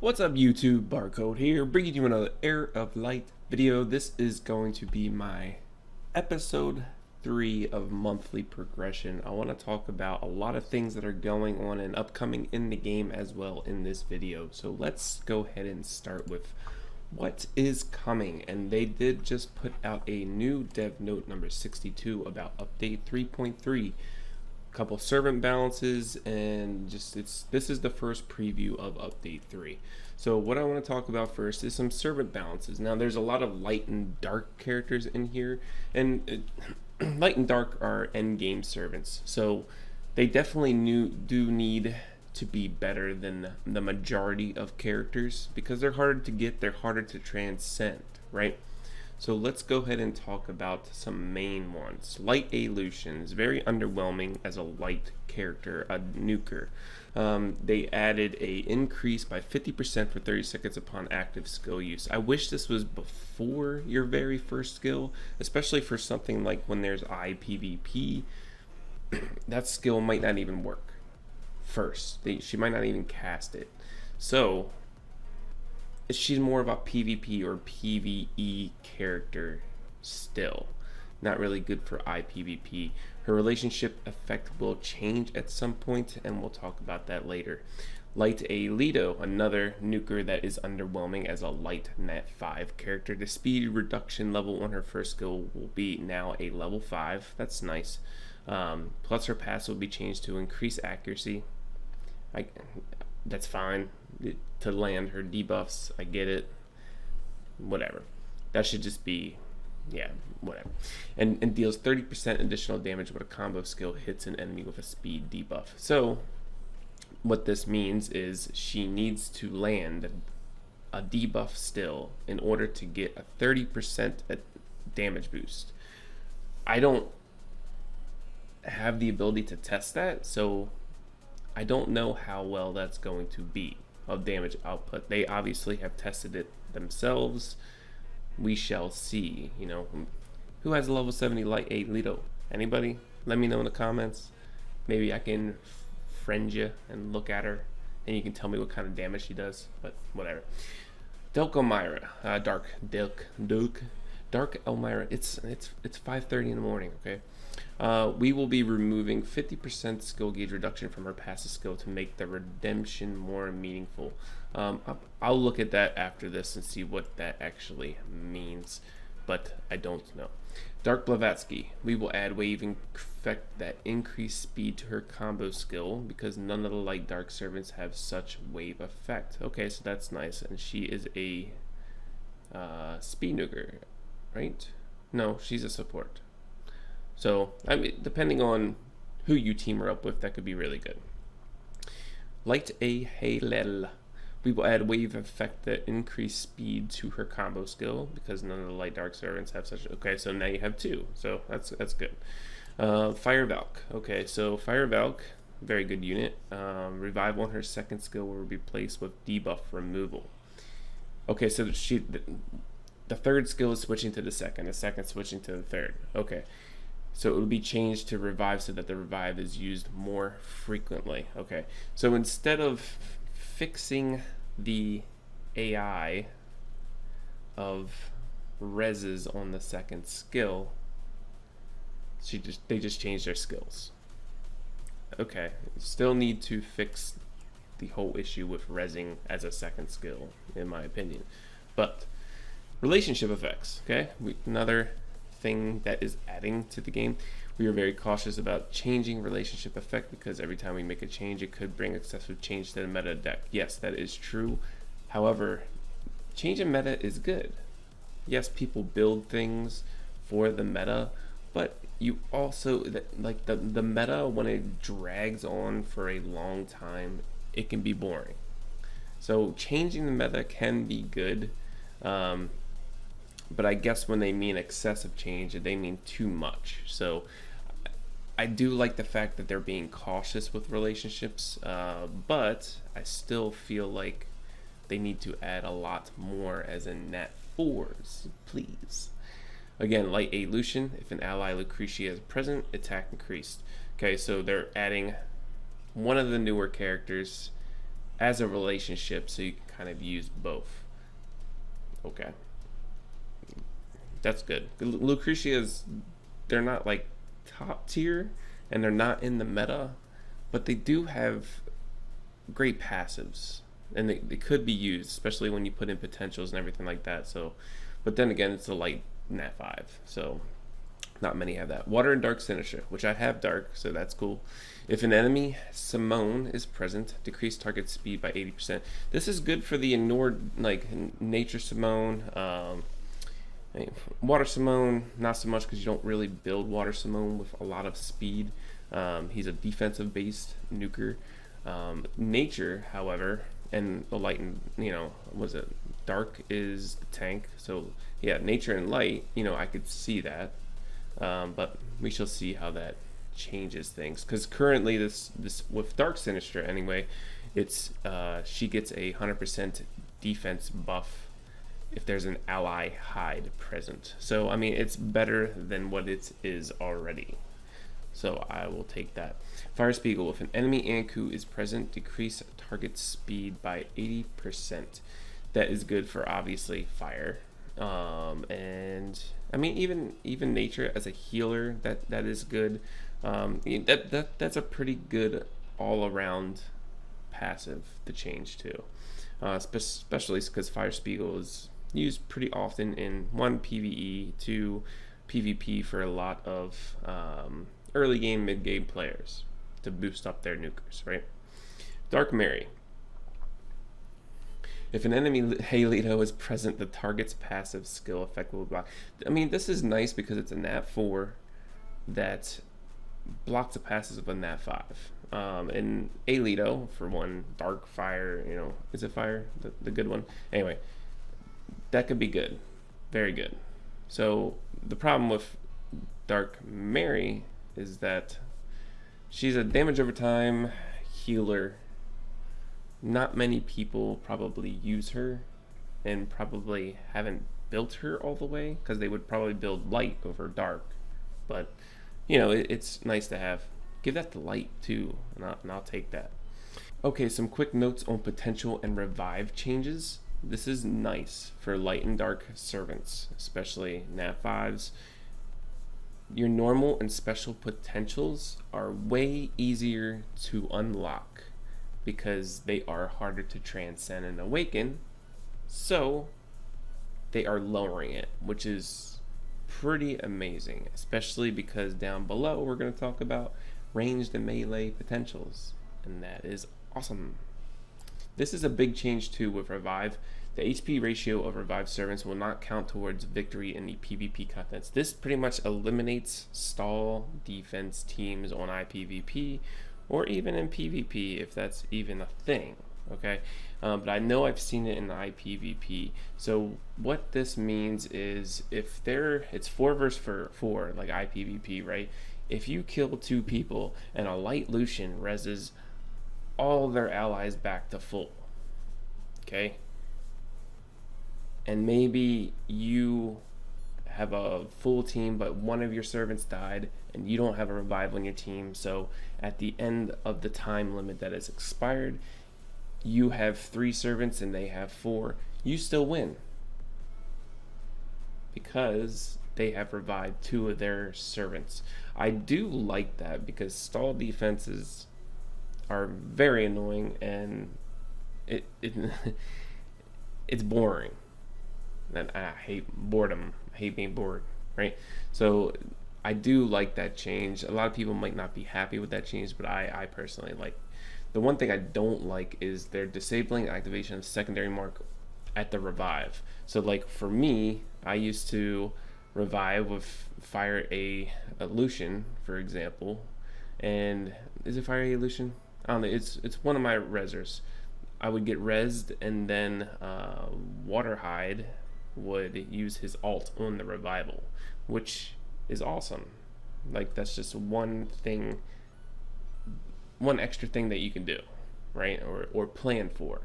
What's up YouTube, Barcode here, bringing you another Heir of Light video. This is going to be my episode 3 of monthly progression. I want to talk about a lot of things that are going on and upcoming in the game as well in this video. So let's go ahead and start with what is coming. And they did just put out a new dev note number 62 about update 3.3. Couple servant balances, and this is the first preview of update 3. So what I want to talk about first is some servant balances. Now there's a lot of light and dark characters in here, and light and dark are end game servants, so they definitely do need to be better than the majority of characters because they're harder to get, they're harder to transcend, right? So let's go ahead and talk about some main ones. Light A Lucian is very underwhelming as a light character, a nuker. They added a increase by 50% for 30 seconds upon active skill use. I wish this was before your very first skill, especially for something like when there's IPVP. That skill might not even work first. She might not even cast it. So she's more of a PvP or PvE character still. Not really good for IPVP. Her relationship effect will change at some point, and we'll talk about that later. Light A Lido, another nuker that is underwhelming as a light Nat 5 character. The speed reduction level on her first skill will be now a level 5. That's nice. Plus her pass will be changed to increase accuracy. That's fine. To land her debuffs, I get it. Whatever. That should just be, yeah, whatever. And deals 30% additional damage when a combo skill hits an enemy with a speed debuff. So what this means is she needs to land a debuff still in order to get a 30% damage boost. I don't have the ability to test that, so I don't know how well that's going to be of damage output. They obviously have tested it themselves. We shall see. You know, who has a level 70 light 8 Lido? Anybody? Let me know in the comments. Maybe I can friend you and look at her and you can tell me what kind of damage she does, but whatever. Delk Elmira, Dark Elmira. It's 5:30 in the morning, okay? We will be removing 50% skill gauge reduction from her passive skill to make the redemption more meaningful. I'll look at that after this and see what that actually means, but I don't know. Dark Blavatsky, we will add waving effect that increase speed to her combo skill because none of the light dark servants have such wave effect. Okay, so that's nice, and she is a speed nuker, right? No, she's a support. So, I mean, depending on who you team her up with, that could be really good. Light A Halel. We will add wave effect that increase speed to her combo skill because none of the light dark servants have such. Okay, so now you have 2. So that's good. Fire Valk. Okay, so Fire Valk, very good unit. Revive on her second skill will be replaced with debuff removal. Okay, so the third skill is switching to the second switching to the third. Okay. So it will be changed to revive so that the revive is used more frequently. Okay, so instead of fixing the AI of reses on the second skill, they just changed their skills. Okay, still need to fix the whole issue with resing as a second skill, in my opinion. But relationship effects, okay, another thing that is adding to the game. We are very cautious about changing relationship effect because every time we make a change it could bring excessive change to the meta deck. Yes, that is true. However, change in meta is good. Yes, people build things for the meta, but you also, like the meta, when it drags on for a long time, it can be boring. So changing the meta can be good. But I guess when they mean excessive change, they mean too much. So I do like the fact that they're being cautious with relationships, but I still feel like they need to add a lot more, as in Nat 4s, please. Again, Light A Lucian, if an ally Lucretia is present, attack increased. Okay, so they're adding one of the newer characters as a relationship, so you can kind of use both. Okay, that's good. Lucretia's, they're not like top tier, and they're not in the meta, but they do have great passives, and they could be used, especially when you put in potentials and everything like that. So, but then again, it's a light nat 5, so not many have that. Water and Dark Sinister, which I have Dark, so that's cool. If an enemy Simone is present, decrease target speed by 80%. This is good for the ignored, like Nature Simone. Water Simone, not so much because you don't really build Water Simone with a lot of speed. He's a defensive based nuker. Nature, however, and the light and, was it Dark is the tank. So yeah, Nature and light, I could see that. But we shall see how that changes things, because currently this with Dark Sinister anyway, it's she gets a 100% defense buff if there's an ally hide present. So I mean, it's better than what it is already, so I will take that. Fire Spiegel, if an enemy Anku is present, decrease target speed by 80%. That is good for obviously fire. And I mean, even Nature as a healer, that is good. That's a pretty good all around passive to change to, especially because Fire Spiegel is used pretty often in 1 PvE, 2 PvP for a lot of early game, mid game players to boost up their nukers, right? Dark Mary. If an enemy Halito is present, the target's passive skill effect will block. I mean, this is nice because it's a nat 4 that blocks the passes of a nat 5. And Alito, for one, Dark Fire, is it Fire? The good one? Anyway, that could be good. Very good. So the problem with Dark Mary is that she's a damage over time healer. Not many people probably use her, and probably haven't built her all the way, because they would probably build light over dark. But it's nice to have. Give that to light too, and I'll take that. Okay, some quick notes on potential and revive changes. This is nice for light and dark servants, especially nat 5s. Your normal and special potentials are way easier to unlock because they are harder to transcend and awaken, so they are lowering it, which is pretty amazing, especially because down below we're going to talk about ranged and melee potentials, and that is awesome. This is a big change too with Revive. The HP ratio of Revive servants will not count towards victory in the PvP contents. This pretty much eliminates stall defense teams on IPVP, or even in PvP, if that's even a thing, okay? But I know I've seen it in the IPVP. So what this means is if it's 4 versus 4, like IPVP, right? If you kill 2 people and a light Lucian reses all their allies back to full, okay? And maybe you have a full team, but one of your servants died, and you don't have a revive on your team, so at the end of the time limit that is expired, you have 3 servants and they have 4, you still win because they have revived 2 of their servants. I do like that because stall defenses are very annoying, and it's boring, and I hate boredom. I hate being bored, right? So I do like that change. A lot of people might not be happy with that change, but I personally like. The one thing I don't like is they're disabling activation of secondary mark at the revive. So like for me, I used to revive with Fire a Lucian, for example, and is it Fire a Lucian? I don't know. It's one of my resers. I would get rezzed, and then Waterhide would use his ult on the revival, which is awesome. Like, that's just one extra thing that you can do, right? Or plan for.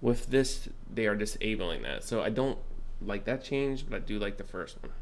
With this, they are disabling that. So I don't like that change, but I do like the first one.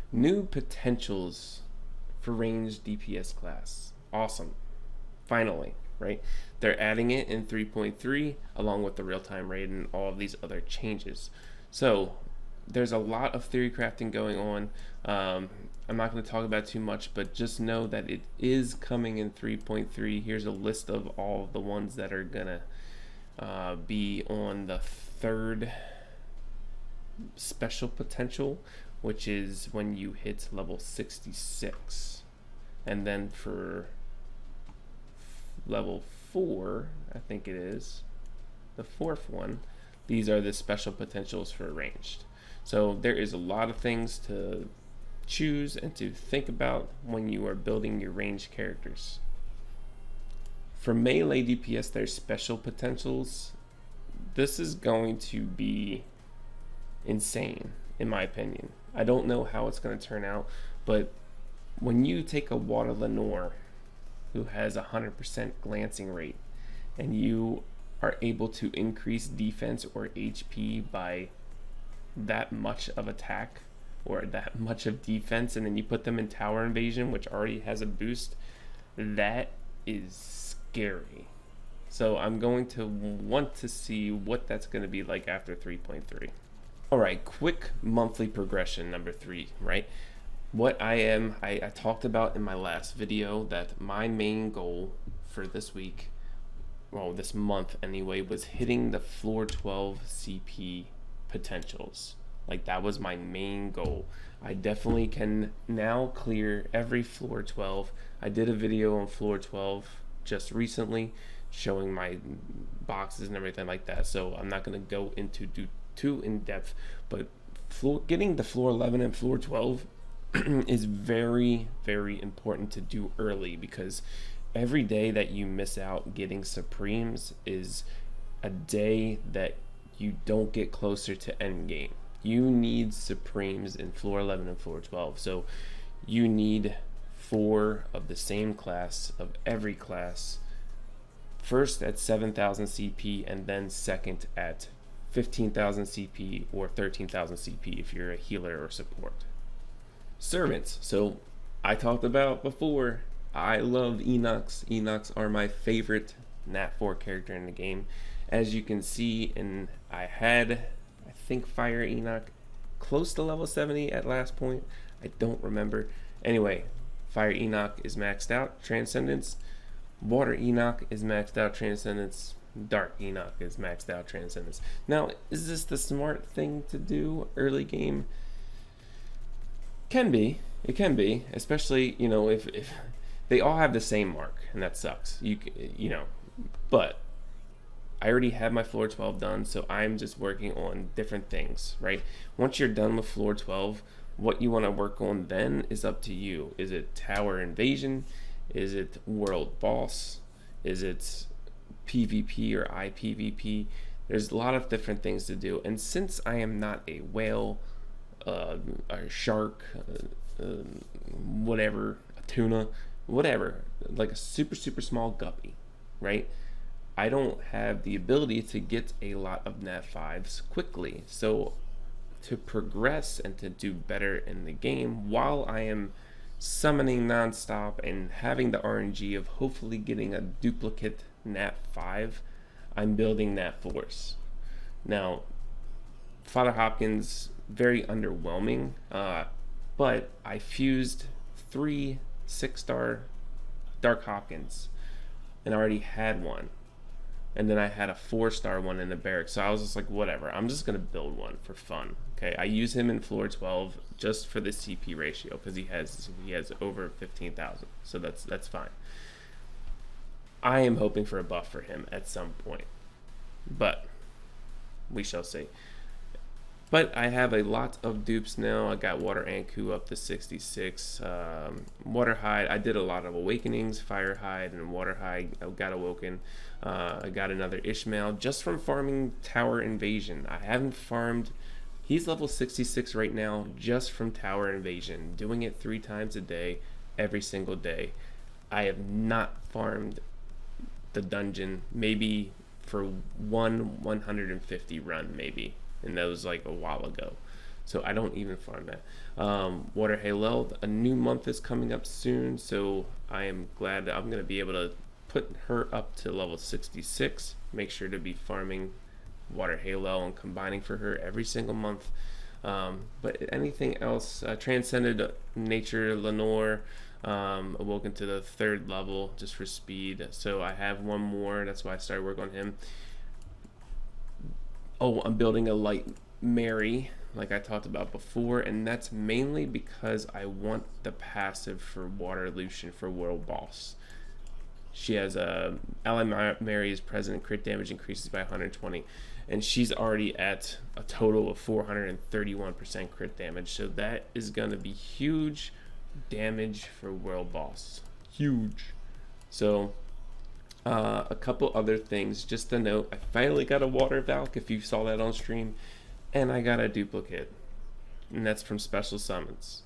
New potentials for ranged DPS class. Awesome. Finally. right? They're adding it in 3.3 along with the real-time rate and all of these other changes. So there's a lot of theory crafting going on. I'm not going to talk about too much, but just know that it is coming in 3.3. Here's a list of all the ones that are going to be on the third special potential, which is when you hit level 66. And then for level 4, I think it is, the fourth one, these are the special potentials for ranged. So there is a lot of things to choose and to think about when you are building your ranged characters. For melee DPS, there's special potentials. This is going to be insane, in my opinion. I don't know how it's going to turn out, but when you take a Water Lenore who has 100% glancing rate and you are able to increase defense or HP by that much of attack or that much of defense, and then you put them in tower invasion, which already has a boost, that is scary. So I'm going to want to see what that's going to be like after 3.3. All right, quick monthly progression number 3, right? What I talked about in my last video that my main goal for this week, well, this month anyway, was hitting the floor 12 CP potentials. Like, that was my main goal. I definitely can now clear every floor 12. I did a video on floor 12 just recently showing my boxes and everything like that, so I'm not going to go into too in depth, but getting the floor 11 and floor 12 is very, very important to do early, because every day that you miss out getting Supremes is a day that you don't get closer to end game. You need Supremes in floor 11 and floor 12. So you need 4 of the same class of every class, first at 7,000 CP and then second at 15,000 CP or 13,000 CP if you're a healer or support. Servants. So I talked about before, I love Enochs. Enochs are my favorite Nat 4 character in the game. As you can see, and I think Fire Enoch close to level 70 at last point. I don't remember. Anyway, Fire Enoch is maxed out, Transcendence. Water Enoch is maxed out, Transcendence. Dark Enoch is maxed out, Transcendence. Now, is this the smart thing to do early game? Can be. It can be, especially, you know, if they all have the same mark, and that sucks. You know, but I already have my floor 12 done, so I'm just working on different things, right? Once you're done with floor 12, what you want to work on then is up to you. Is it tower invasion? Is it world boss? Is it PvP or IPVP? There's a lot of different things to do, and since I am not a whale, a shark, whatever, a tuna, whatever, like a super small guppy, right? I don't have the ability to get a lot of Nat 5s quickly. So to progress and to do better in the game while I am summoning nonstop and having the RNG of hopefully getting a duplicate Nat 5, I'm building Nat 4s. Now, Father Hopkins, very underwhelming, but I fused 3 6-star Dark Hopkins and I already had one. And then I had a 4-star one in the barracks. So I was just like, whatever, I'm just going to build one for fun. Okay, I use him in floor 12 just for the CP ratio because he has over 15,000. So that's fine. I am hoping for a buff for him at some point, but we shall see. But I have a lot of dupes now. I got Water Anku up to 66. Water Hide, I did a lot of awakenings. Fire Hide and Water Hide got awoken. I got another Ishmael just from farming Tower Invasion. I haven't farmed. He's level 66 right now just from Tower Invasion, doing it 3 times a day, every single day. I have not farmed the dungeon, maybe for 150 run, maybe. And that was like a while ago. So I don't even farm that. Water Halo, a new month is coming up soon. So I am glad that I'm going to be able to put her up to level 66. Make sure to be farming Water Halo and combining for her every single month. But anything else, Transcended Nature Lenore, awoken to the 3rd level just for speed. So I have one more. That's why I started work on him. Oh, I'm building a Light Mary, like I talked about before, and that's mainly because I want the passive for Water Lucian for World Boss. She has a Ally Mary is present, crit damage increases by 120, and she's already at a total of 431% crit damage. So that is gonna be huge damage for World Boss. Huge. So a couple other things just to note. I finally got a Water Valk, if you saw that on stream, and I got a duplicate, and that's from Special Summons.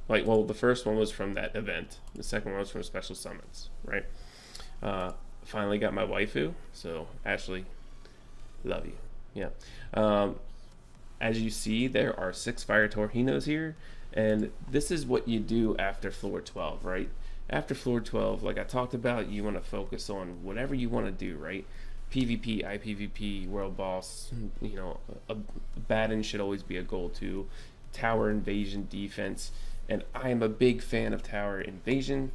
Like, well, the first one was from that event. The second one was from Special Summons, right? Finally got my waifu. So Ashley, love you. Yeah. As you see, there are 6 Fire Torhinos here, and this is what you do after floor 12, right? After floor 12, like I talked about, you want to focus on whatever you want to do, right? PvP, IPVP, World Boss, you know, a Batten should always be a goal too. Tower Invasion, defense, and I am a big fan of Tower Invasion,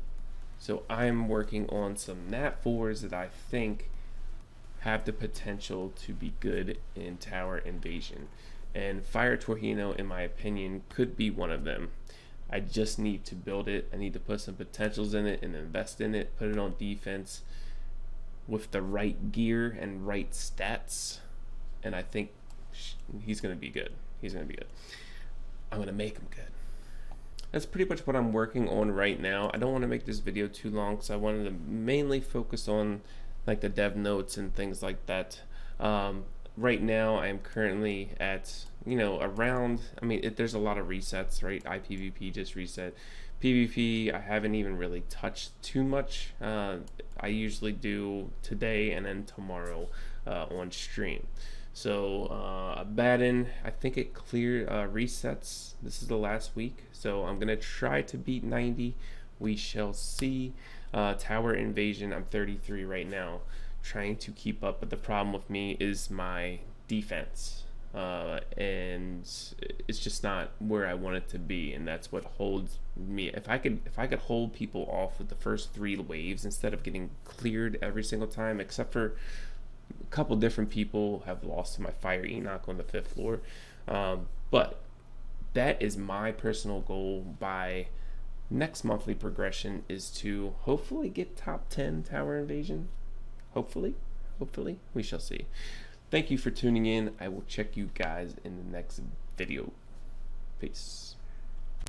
so I'm working on some Nat 4s that I think have the potential to be good in Tower Invasion. And Fire Torhino, in my opinion, could be one of them. I just need to build it. I need to put some potentials in it and invest in it, put it on defense with the right gear and right stats. And I think he's going to be good. He's going to be good. I'm going to make him good. That's pretty much what I'm working on right now. I don't want to make this video too long because I wanted to mainly focus on like the dev notes and things like that. Right now I am currently at, you know, around, I mean, there's a lot of resets, right? IPVP just reset. PvP I haven't even really touched too much. I usually do today and then tomorrow on stream. So Batten, I think it cleared resets. This is the last week, so I'm gonna try to beat 90. We shall see. Tower Invasion, I'm 33 right now, trying to keep up, but the problem with me is my defense, and it's just not where I want it to be, and that's what holds me. If I could hold people off with the first 3 waves instead of getting cleared every single time, except for a couple different people have lost to my Fire Enoch on the 5th floor, but that is my personal goal by next monthly progression, is to hopefully get top 10 Tower Invasion. Hopefully we shall see. Thank you for tuning in. I will check you guys in the next video. Peace.